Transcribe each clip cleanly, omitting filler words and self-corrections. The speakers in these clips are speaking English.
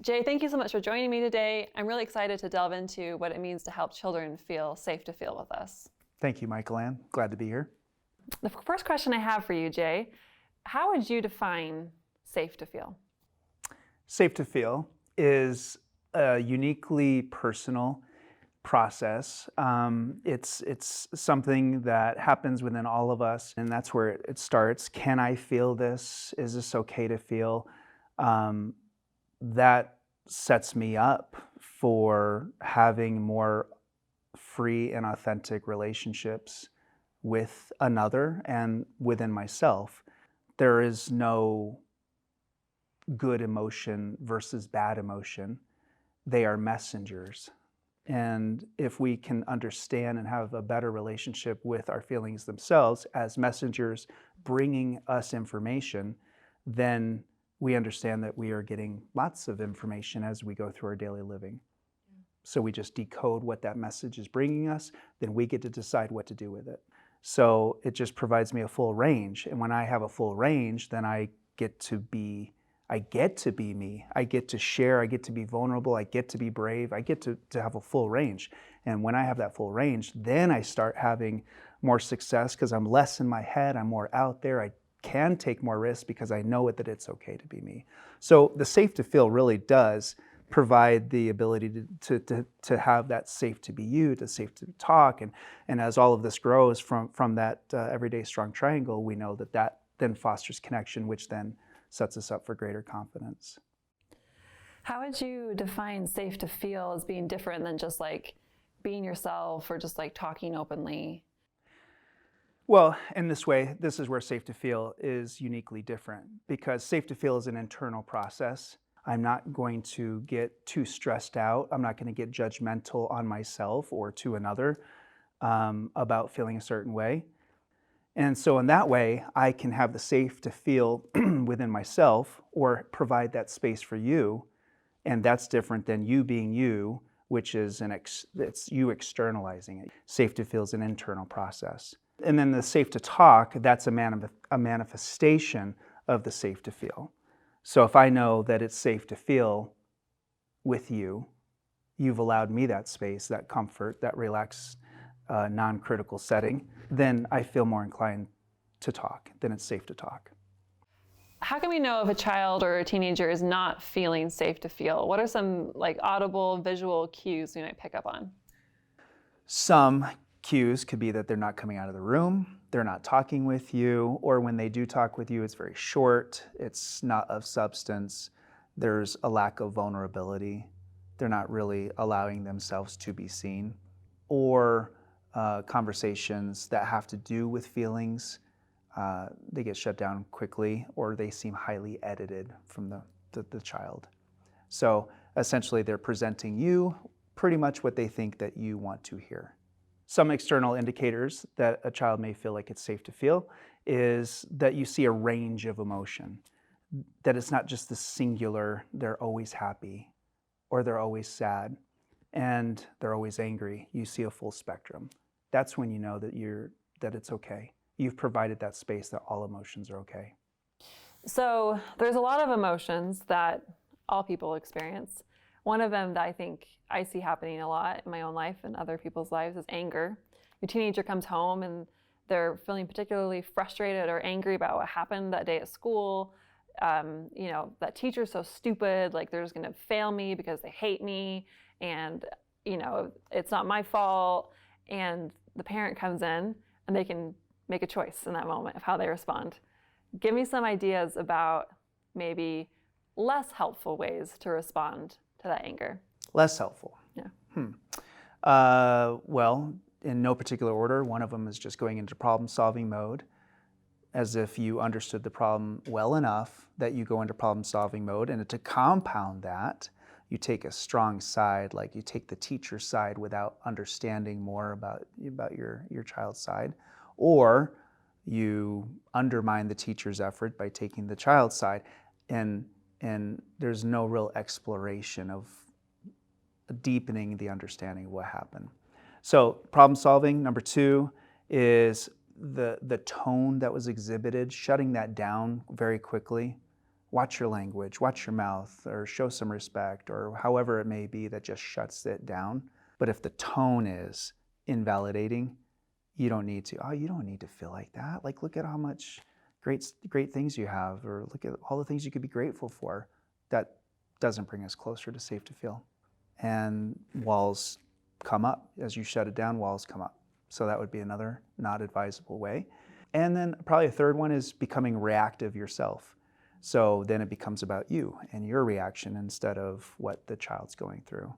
Jay, thank you so much for joining me today. I'm really excited to delve into what it means to help children feel safe to feel with us. Thank you, Michael Ann. Glad to be here. The first question I have for you, Jay, how would you define safe to feel? Safe to feel is a uniquely personal process. It's something that happens within all of us, and that's where it starts. Can I feel this? Is this okay to feel? That sets me up for having more free and authentic relationships with another and within myself. There is no good emotion versus bad emotion. They are messengers. And if we can understand and have a better relationship with our feelings themselves as messengers bringing us information, then we understand that we are getting lots of information as we go through our daily living. So we just decode what that message is bringing us, then we get to decide what to do with it. So it just provides me a full range. And when I have a full range, then I get to be me. I get to share, I get to be vulnerable, I get to be brave, I get to have a full range. And when I have that full range, then I start having more success because I'm less in my head, I'm more out there, I can take more risks because I know that it's okay to be me. So the safe to feel really does provide the ability to have that safe to be you, to safe to talk. And as all of this grows from that everyday strong triangle, we know that then fosters connection, which then sets us up for greater confidence. How would you define safe to feel as being different than just like being yourself or just like talking openly? Well, in this way, this is where safe to feel is uniquely different because safe to feel is an internal process. I'm not going to get too stressed out. I'm not going to get judgmental on myself or to another about feeling a certain way. And so in that way, I can have the safe to feel within myself or provide that space for you. And that's different than you being you, which is it's you externalizing it. Safe to feel is an internal process. And then the safe to talk, that's a manifestation of the safe to feel. So if I know that it's safe to feel with you, you've allowed me that space, that comfort, that relaxed, non-critical setting, then I feel more inclined to talk, then it's safe to talk. How can we know if a child or a teenager is not feeling safe to feel? What are some like audible visual cues we might pick up on? Some cues could be that they're not coming out of the room, they're not talking with you, or when they do talk with you, it's very short, it's not of substance, there's a lack of vulnerability, they're not really allowing themselves to be seen, or conversations that have to do with feelings, they get shut down quickly, or they seem highly edited from the child. So essentially they're presenting you pretty much what they think that you want to hear. Some external indicators that a child may feel like it's safe to feel is that you see a range of emotion, that it's not just the singular, they're always happy, or they're always sad, and they're always angry. You see a full spectrum. That's when you know that it's okay. You've provided that space that all emotions are okay. So there's a lot of emotions that all people experience. One of them that I think I see happening a lot in my own life and other people's lives is anger. Your teenager comes home and they're feeling particularly frustrated or angry about what happened that day at school. That teacher's so stupid, like they're just gonna fail me because they hate me, and it's not my fault. And the parent comes in and they can make a choice in that moment of how they respond. Give me some ideas about maybe less helpful ways to respond to that anger. Less helpful. Yeah. Well, in no particular order, one of them is just going into problem-solving mode, as if you understood the problem well enough that you go into problem-solving mode, and to compound that, you take a strong side, like you take the teacher's side without understanding more about your child's side, or you undermine the teacher's effort by taking the child's side, and there's no real exploration of deepening the understanding of what happened. So problem solving, number two, is the tone that was exhibited, shutting that down very quickly watch your language, watch your mouth, or show some respect, or however it may be that just shuts it down. But if the tone is invalidating, you don't need to, oh, you don't need to feel like that. Like, look at how much great things you have, or look at all the things you could be grateful for. That doesn't bring us closer to safe to feel. And walls come up. As you shut it down, walls come up. So that would be another not advisable way. And then probably a third one is becoming reactive yourself. So then it becomes about you and your reaction instead of what the child's going through.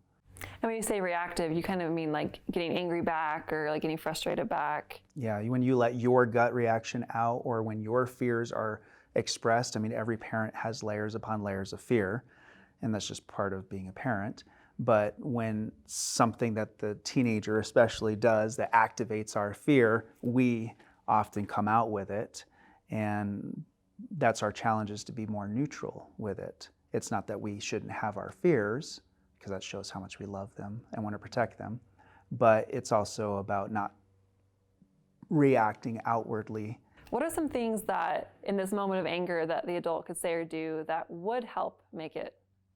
And when you say reactive, you kind of mean like getting angry back or like getting frustrated back. Yeah, when you let your gut reaction out, or when your fears are expressed. I mean, every parent has layers upon layers of fear, and that's just part of being a parent. But when something that the teenager especially does that activates our fear, we often come out with it. And that's our challenge, is to be more neutral with it. It's not that we shouldn't have our fears, because that shows how much we love them and want to protect them. But it's also about not reacting outwardly. What are some things that in this moment of anger that the adult could say or do that would help make it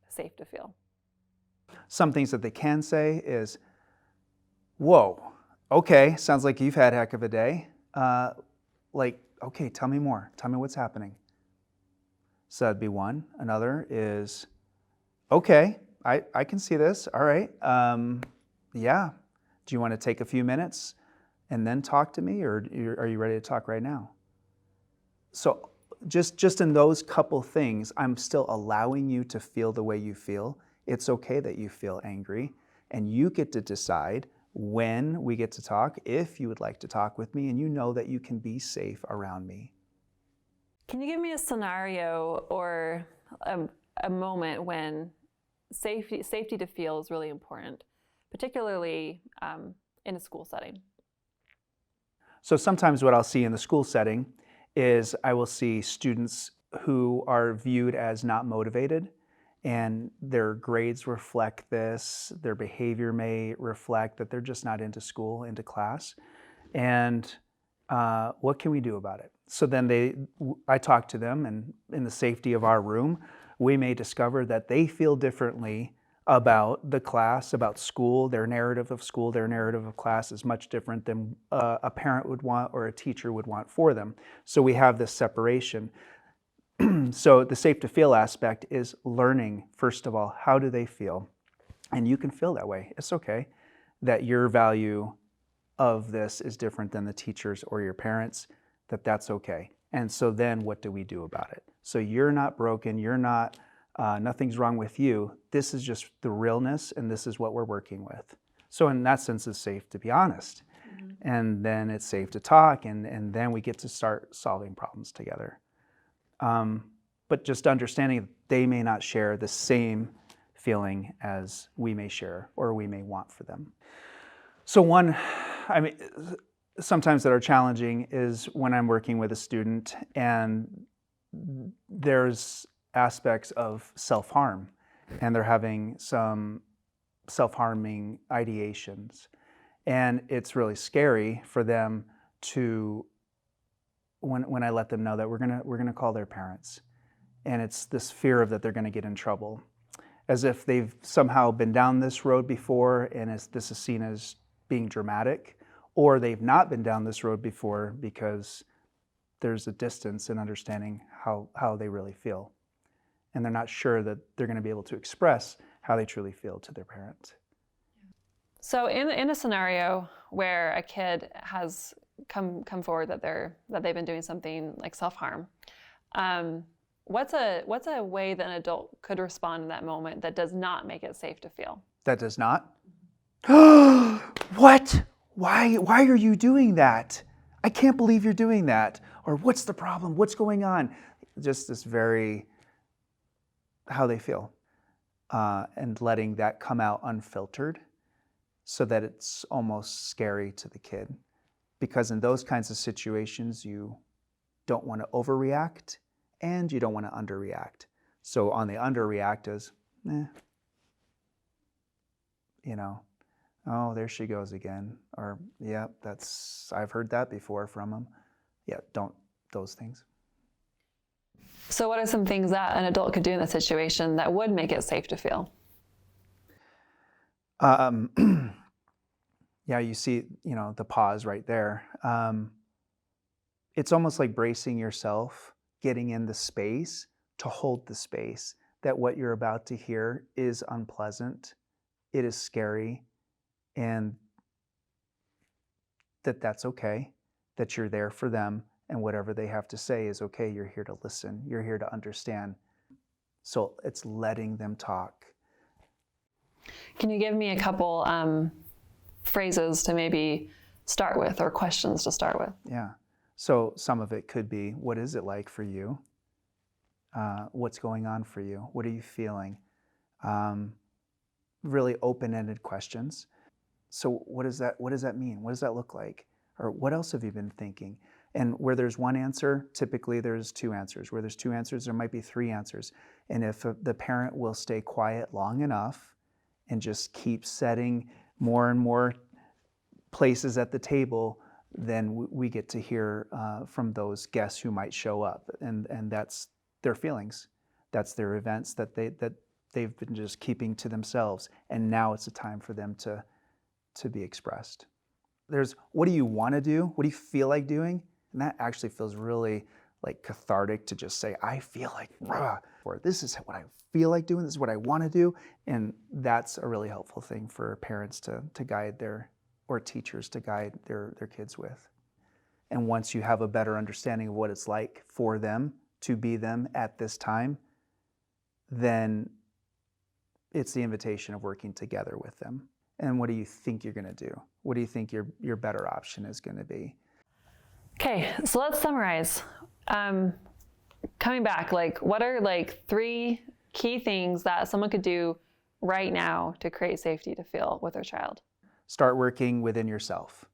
safe to feel? Some things that they can say is, whoa, okay, sounds like you've had a heck of a day. Okay, tell me more. Tell me what's happening. So that'd be one. Another is, okay, I can see this. All right. Yeah. Do you want to take a few minutes and then talk to me, or are you ready to talk right now? So just in those couple things, I'm still allowing you to feel the way you feel. It's okay that you feel angry, and you get to decide when we get to talk, if you would like to talk with me, and you know that you can be safe around me. Can you give me a scenario or a moment when safety to feel is really important, particularly in a school setting? So sometimes what I'll see in the school setting is I will see students who are viewed as not motivated, and their grades reflect this. Their behavior may reflect that they're just not into school, into class. And what can we do about it? So then I talk to them, and in the safety of our room, we may discover that they feel differently about the class, about school. Their narrative of school, their narrative of class is much different than a parent would want or a teacher would want for them. So we have this separation. So the safe to feel aspect is learning, first of all, how do they feel? And you can feel that way. It's okay that your value of this is different than the teacher's or your parents', that's okay. And so then what do we do about it? So you're not broken, you're not, nothing's wrong with you. This is just the realness, and this is what we're working with. So in that sense, it's safe to be honest. Mm-hmm. And then it's safe to talk, and then we get to start solving problems together. But just understanding that they may not share the same feeling as we may share or we may want for them. So sometimes that are challenging is when I'm working with a student and there's aspects of self-harm and they're having some self-harming ideations. And it's really scary for them to, when I let them know that we're gonna call their parents. And it's this fear of that they're gonna get in trouble, as if they've somehow been down this road before and this is seen as being dramatic, or they've not been down this road before because there's a distance in understanding how they really feel. And they're not sure that they're gonna be able to express how they truly feel to their parents. So in a scenario where a kid has come forward that they've been doing something like self-harm, what's a way that an adult could respond in that moment that does not make it safe to feel? That does not? What? Why are you doing that? I can't believe you're doing that. Or what's the problem? What's going on? Just this how they feel. And letting that come out unfiltered so that it's almost scary to the kid. Because in those kinds of situations, you don't want to overreact and you don't want to underreact. So on the underreact is, oh, there she goes again. Or, yeah, I've heard that before from him. Yeah, don't those things. So what are some things that an adult could do in this situation that would make it safe to feel? Yeah, you see, the pause right there. It's almost like bracing yourself, getting in the space to hold the space that what you're about to hear is unpleasant, it is scary, and that's okay, that you're there for them, and whatever they have to say is okay. You're here to listen, you're here to understand. So it's letting them talk. Can you give me a couple phrases to maybe start with, or questions to start with? Yeah. So some of it could be, what is it like for you? What's going on for you? What are you feeling? Really open-ended questions. So what does that mean? What does that look like? Or what else have you been thinking? And where there's one answer, typically there's two answers. Where there's two answers, there might be three answers. And if the parent will stay quiet long enough and just keep setting more and more places at the table, then we get to hear from those guests who might show up, and that's their feelings, that's their events that they've been just keeping to themselves, and now it's a time for them to be expressed. There's, what do you want to do? What do you feel like doing? And that actually feels really like cathartic, to just say, I feel like, or this is what I feel like doing, this is what I want to do. And that's a really helpful thing for parents to guide or teachers to guide their kids with. And once you have a better understanding of what it's like for them to be them at this time, then it's the invitation of working together with them. And what do you think you're going to do? What do you think your better option is going to be? Okay, so let's summarize. Coming back, what are three key things that someone could do right now to create safety to feel with their child? Start working within yourself.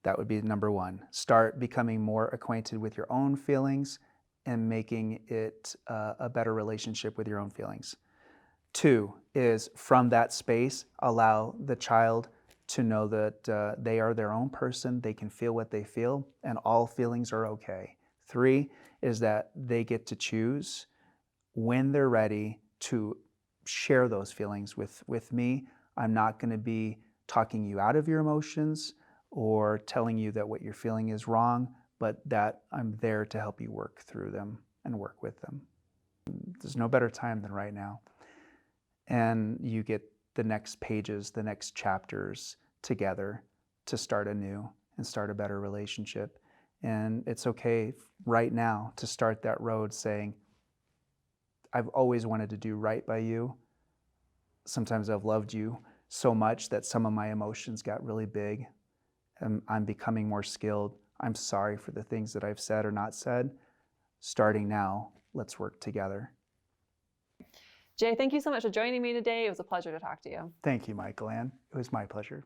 That would be number one. Start becoming more acquainted with your own feelings and making it a better relationship with your own feelings. Two is, from that space, allow the child to know that they are their own person, they can feel what they feel, and all feelings are okay. Three is that they get to choose when they're ready to share those feelings with me. I'm not going to be talking you out of your emotions or telling you that what you're feeling is wrong, but that I'm there to help you work through them and work with them. There's no better time than right now. And you get the next pages, the next chapters together to start anew and start a better relationship. And it's okay right now to start that road saying, I've always wanted to do right by you. Sometimes I've loved you so much that some of my emotions got really big. And I'm becoming more skilled. I'm sorry for the things that I've said or not said. Starting now, let's work together. Jay, thank you so much for joining me today. It was a pleasure to talk to you. Thank you, Michael Ann. It was my pleasure.